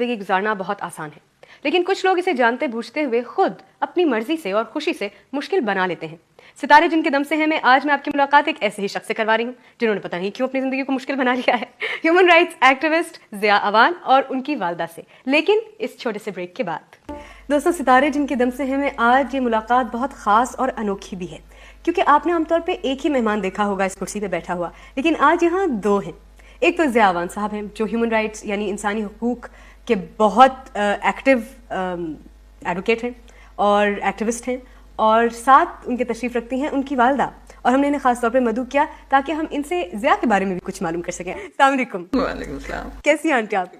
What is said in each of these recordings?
زندگی گزارنا بہت آسان ہے، لیکن کچھ لوگ اسے جانتے بوجھتے ہوئے خود اپنی مرضی سے اور خوشی سے مشکل بنا لیتے ہیں۔ ستارے جن کے دم سے ہیں میں آج میں آپ کی ملاقات ایک ایسے ہی شخص سے کروا رہی ہوں جنہوں نے پتہ نہیں کیوں اپنی زندگی کو مشکل بنا لیا ہے، human rights activist Zia Awan اور ان کی والدہ سے، لیکن اس چھوٹے سے بریک کے بعد۔ دوستوں، ستارے جن کے دم سے ہیں میں آج یہ ملاقات بہت خاص اور انوکھی بھی ہے، کیونکہ آپ نے عام طور پہ ایک ہی مہمان دیکھا ہوگا اس کرسی پہ بیٹھا ہوا، لیکن آج یہاں دو ہیں۔ ایک تو ضیاء اوان صاحب ہیں جو ہیومن رائٹس یعنی انسانی حقوق کے بہت ایکٹیو ایڈوکیٹ ہیں اور ایکٹیوسٹ ہیں، اور ساتھ ان کے تشریف رکھتی ہیں ان کی والدہ، اور ہم نے انہیں خاص طور پہ مدعو کیا تاکہ ہم ان سے ضیاء کے بارے میں بھی کچھ معلوم کر سکیں۔ السلام علیکم۔ وعلیکم السلام۔ کیسی ہیں آنٹی آپ؟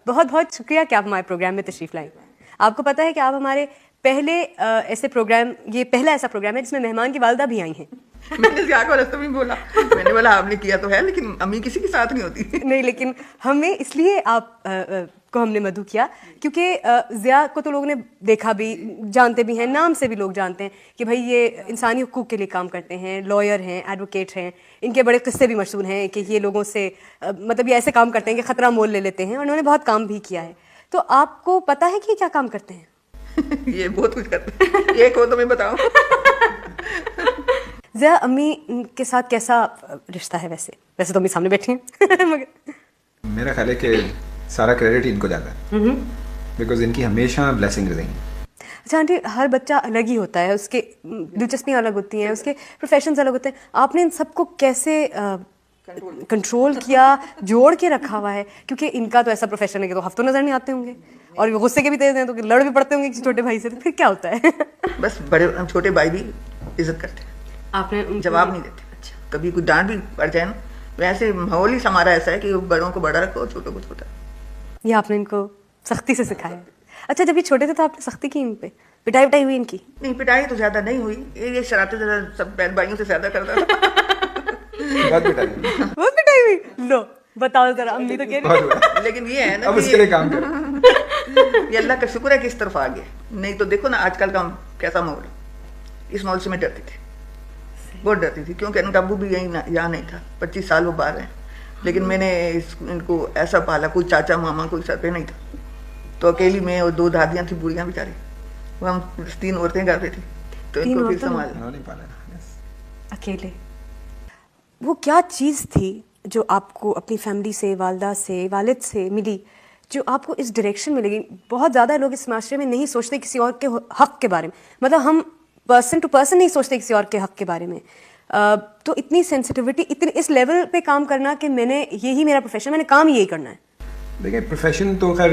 بہت بہت شکریہ کہ آپ ہمارے پروگرام میں تشریف لائیں۔ آپ کو پتہ ہے کہ آپ ہمارے پہلے ایسے پروگرام، یہ پہلا ایسا پروگرام ہے جس میں مہمان کی والدہ بھی آئی ہیں۔ میں نے ضیاء کو رستے میں بولا، میں نے بولا آپ نے کیا تو ہے لیکن امی کسی کے ساتھ نہیں ہوتی۔ نہیں، لیکن ہمیں اس لیے آپ کو ہم نے مدعو کیا کیونکہ ضیاء کو تو لوگوں نے دیکھا بھی، جانتے بھی ہیں، نام سے بھی لوگ جانتے ہیں کہ بھائی یہ انسانی حقوق کے لیے کام کرتے ہیں، لائر ہیں، ایڈوکیٹ ہیں، ان کے بڑے قصے بھی مشہور ہیں کہ یہ لوگوں سے مطلب یہ ایسے کام کرتے ہیں کہ خطرہ مول لے لیتے ہیں، اور انہوں نے بہت کام بھی کیا ہے۔ تو آپ کو پتہ ہے کہ یہ کیا کام کرتے ہیں؟ یہ بہت کچھ کرتے ہیں، ایک ہو تو میں بتاؤں۔ ضیاء، امی کے ساتھ کیسا رشتہ ہے؟ ویسے تو امی سامنے بیٹھی ہیں مگر میرا خیال ہے کہ سارا کریڈٹ ان کو جاتا ہے، بیکاز ان کی ہمیشہ بلیسنگ رہی ہیں۔ اچھا آنٹی، ہر بچہ الگ ہی ہوتا ہے، اس کے دلچسپیاں الگ ہوتی ہیں، اس کے پروفیشنز الگ ہوتے ہیں، آپ نے ان سب کو کیسے کنٹرول کیا، جوڑ کے رکھا ہوا ہے؟ کیونکہ ان کا تو ایسا پروفیشن ہے کہ تو ہفتوں نظر نہیں آتے ہوں گے، اور غصے کے بھی تیز ہیں تو لڑ بھی پڑتے ہوں گے کسی چھوٹے بھائی سے، تو پھر کیا ہوتا ہے؟ بس بڑے چھوٹے بھائی بھی عزت کرتے ہیں، آپ نے جواب نہیں دیتے۔ اچھا، کبھی کوئی ڈانٹ بھی پڑ جائے نا، ویسے ماحول ہی ہمارا ایسا ہے کہ بڑوں کو بڑا رکھو اور چھوٹوں کو چھوٹا۔ یہ آپ نے ان کو سختی سے سکھایا۔ اچھا، جب یہ چھوٹے تھے تو آپ نے سختی کی ان پہ؟ پٹائی ہوئی ان کی؟ نہیں، پٹائی تو زیادہ نہیں ہوئی، یہ شرارتیں سب بہن بھائیوں سے زیادہ کرتا تھا۔ بہت پٹائی ہوئی؟ لو بتاؤ ذرا، امی تو کہہ رہی ہیں۔ لیکن یہ ہے نا اب اس کے لیے کام کرو۔ یہ اللہ کا شکر ہے کہ اس طرف آ گیا، نہیں تو دیکھو نا آج کل کا کیسا ماحول ہے۔ اس ماحول سے میں ڈرتی تھی، بہت ڈرتی تھی، کیونکہ ان کا ابو بھی یہاں نہیں تھا، 25 سال وہ باہر ہیں، لیکن میں نے ان کو ایسا پالا، کوئی چاچا ماما کوئی سر پہ نہیں تھا، تو اکیلی میں اور 2 دادیاں تھیں بوڑھیاں بیچاری، وہ ہم 3 عورتیں گھر پہ تھیں، تو ان کو پھر سنبھالا اکیلے۔ وہ کیا چیز تھی جو آپ کو اپنی فیملی سے، والدہ سے، والد سے ملی، جو آپ کو اس ڈائریکشن میں لگی؟ بہت زیادہ لوگ اس معاشرے میں نہیں سوچتے کسی اور کے حق کے بارے میں، مطلب ہم پرسن ٹو پرسن نہیں سوچتے کسی اور کے حق کے بارے میں، تو اتنی سینسٹیوٹی، اتنی اس لیول پہ کام کرنا کہ میں نے یہی میرا پروفیشن، میں نے کام یہی کرنا ہے۔ دیکھیں، پروفیشن تو خیر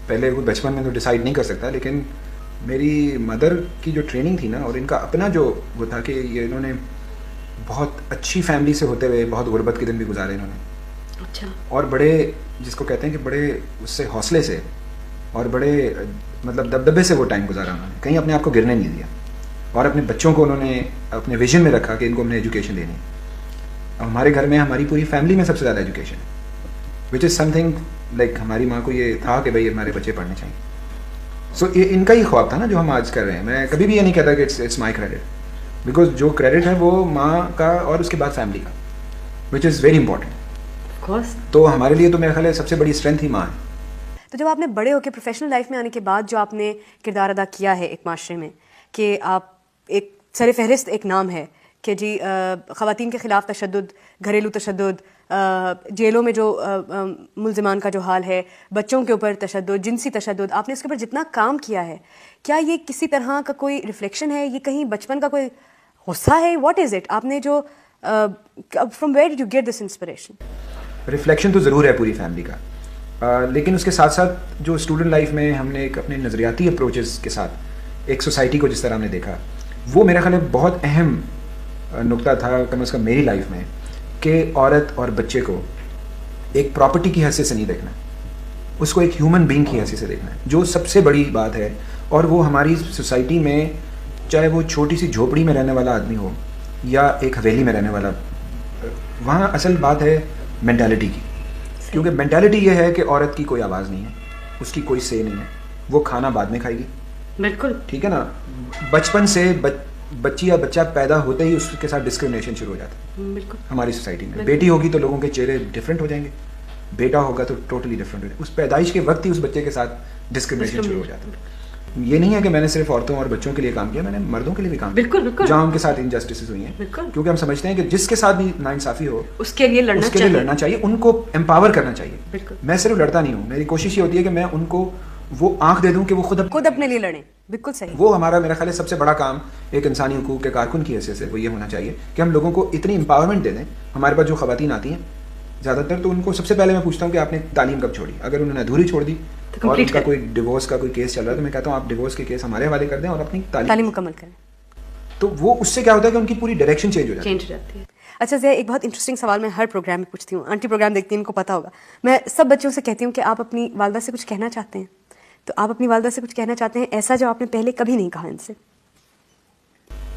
پہلے بچپن میں تو ڈیسائیڈ نہیں کر سکتا، لیکن میری مدر کی جو ٹریننگ تھی نا، اور ان کا اپنا جو وہ تھا کہ یہ انہوں نے بہت اچھی فیملی سے ہوتے ہوئے بہت غربت کے دن بھی گزارے انہوں نے، اچھا، اور بڑے جس کو کہتے ہیں کہ بڑے اس سے حوصلے سے اور بڑے مطلب دبدبے سے وہ ٹائم گزارا انہوں نے، کہیں اپنے آپ کو گرنے نہیں دیا، اور اپنے بچوں کو انہوں نے اپنے ویژن میں رکھا کہ ان کو ہم نے ایجوکیشن دینی ہے۔ اب ہمارے گھر میں ہماری پوری فیملی میں سب سے زیادہ ایجوکیشن ہے، وچ از سم تھنگ لائک ہماری ماں کو یہ تھا کہ بھائی ہمارے بچے پڑھنے چاہیے۔ سو یہ ان کا ہی خواب تھا نا جو ہم آج کر رہے ہیں۔ میں کبھی بھی یہ نہیں کہتا کہ اٹس مائی کریڈٹ، بیکاز جو کریڈٹ ہے وہ ماں کا اور اس کے بعد فیملی کا، وچ از ویری امپورٹنٹ۔ تو ہمارے لیے تو میرا خیال ہے سب سے بڑی اسٹرینتھ ہی ماں ہے۔ تو جب آپ نے بڑے ہو کے پروفیشنل لائف میں آنے کے بعد جو آپ نے کردار ادا کیا ہے ایک معاشرے میں، کہ آپ ایک سر فہرست ایک نام ہے کہ جی خواتین کے خلاف تشدد، گھریلو تشدد، جیلوں میں جو ملزمان کا جو حال ہے، بچوں کے اوپر تشدد، جنسی تشدد، آپ نے اس کے اوپر جتنا کام کیا ہے، کیا یہ کسی طرح کا کوئی ریفلیکشن ہے؟ یہ کہیں بچپن کا کوئی غصہ ہے؟ What is it? آپ نے جو from where did you get this inspiration? Reflection تو ضرور ہے پوری فیملی کا، لیکن اس کے ساتھ ساتھ جو اسٹوڈنٹ لائف میں ہم نے ایک اپنے نظریاتی اپروچز کے ساتھ ایک سوسائٹی کو جس طرح ہم نے دیکھا، وہ میرا خیال ہے بہت اہم نقطہ تھا کم از کم میری لائف میں، کہ عورت اور بچے کو ایک پراپرٹی کی حیثیت سے نہیں دیکھنا، اس کو ایک ہیومن بینگ کی حیثیت سے دیکھنا ہے، جو سب سے بڑی بات ہے۔ اور وہ ہماری سوسائٹی میں چاہے وہ چھوٹی سی جھوپڑی میں رہنے والا آدمی ہو یا ایک حویلی میں رہنے والا، وہاں اصل بات ہے مینٹالٹی کی، کیونکہ مینٹالٹی یہ ہے کہ عورت کی کوئی آواز نہیں ہے، اس کی کوئی سے نہیں ہے، وہ کھانا بعد میں کھائے گی، بالکل ٹھیک ہے نا۔ بچپن سے بچی یا بچہ پیدا ہوتے ہی اس کے ساتھ ڈسکرمنیشن شروع ہو جاتا ہے۔ بالکل ہماری سوسائٹی میں بیٹی ہوگی تو لوگوں کے چہرے ڈفرینٹ ہو جائیں گے، بیٹا ہوگا تو ٹوٹلی ڈفرینٹ ہے. اس پیدائش کے وقت ہی اس بچے کے ساتھ ڈسکرمنیشن شروع ہو جاتا ہے. یہ نہیں ہے کہ میں نے صرف عورتوں اور بچوں کے لیے کام کیا, میں نے مردوں کے لیے بھی کام کیا, بالکل بالکل, جہاں ان کے ساتھ انجسٹسز ہوئی ہیں, کیونکہ ہم سمجھتے ہیں کہ جس کے ساتھ بھی ناانصافی ہو اس کے لیے لڑنا چاہیے, ان کو امپاور کرنا چاہیے. میں صرف لڑتا نہیں ہوں, میری کوشش یہ ہوتی ہے کہ میں ان کو وہ آنکھ دے دوں کہ وہ خود اپنے لیے لڑیں. بالکل صحیح. وہ ہمارا میرا خیال ہے سب سے بڑا کام ایک انسانی حقوق کے کارکن کی حیثیت سے وہ یہ ہونا چاہیے کہ ہم لوگوں کو اتنی امپاورمنٹ دے دیں. ہمارے پاس جو خواتین آتی ہیں زیادہ تر, تو ان کو سب سے پہلے میں پوچھتا ہوں کہ آپ نے تعلیم کب چھوڑی. اگر انہوں نے ادھوری چھوڑ دی اور ان کا کوئی ڈیورس کا کوئی کیس چل رہا ہے تو میں کہتا ہوں آپ ڈیورس کے کیس ہمارے حوالے کر دیں اور اپنی تعلیم مکمل کریں. تو وہ اس سے کیا ہوتا ہے کہ ان کی پوری ڈائریکشن چینج ہو جاتی ہے. اچھا زیا, ایک بہت انٹرسٹنگ سوال میں ہر پروگرام میں پوچھتی ہوں, آنٹی پروگرام دیکھتی ہیں, ان کو پتا ہوگا. میں سب بچوں سے کہتی ہوں کہ آپ اپنی والدہ سے کچھ کہنا چاہتے ہیں, تو آپ اپنی والدہ سے کچھ کہنا چاہتے ہیں ایسا جو آپ نے پہلے کبھی نہیں کہا ان سے.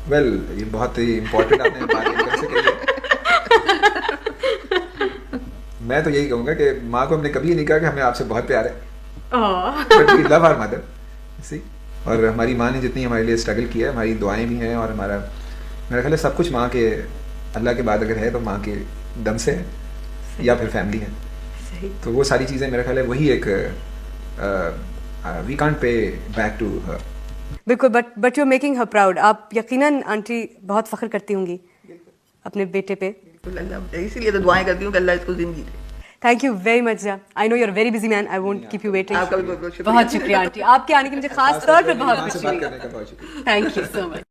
ویل یہ بہت ہی امپورٹنٹ آپ نے بات سے کہی. میں تو یہی کہوں گا کہ ماں کو ہم نے کبھی نہیں کہا کہ ہمیں آپ سے بہت پیار ہے, but we love our mother. اور ہماری ماں نے جتنی ہمارے لیے اسٹرگل کیا ہے, ہماری دعائیں بھی ہیں, اور ہمارا میرا خیال ہے سب کچھ ماں کے, اللہ کے بعد اگر ہے تو ماں کے دم سے ہے یا پھر فیملی ہے. تو وہ ساری چیزیں میرا خیال ہے وہی ایک we can't pay back to her. بالکل, but you are making her proud. آپ یقیناً آنٹی بہت فخر کرتی ہوں گی اپنے بیٹے پہ. اسی لیے تو دعائیں کرتی ہوں کہ اللہ اس کو زندگی دے. Thank you very much Zia. I know you are very busy man, I won't keep you waiting. آپ کا بھی بہت بہت شکریہ. بہت شکریہ آنٹی, آپ کے آنے کے مجھے خاص طور پہ بہت خوشی ہوئی. Thank you so much.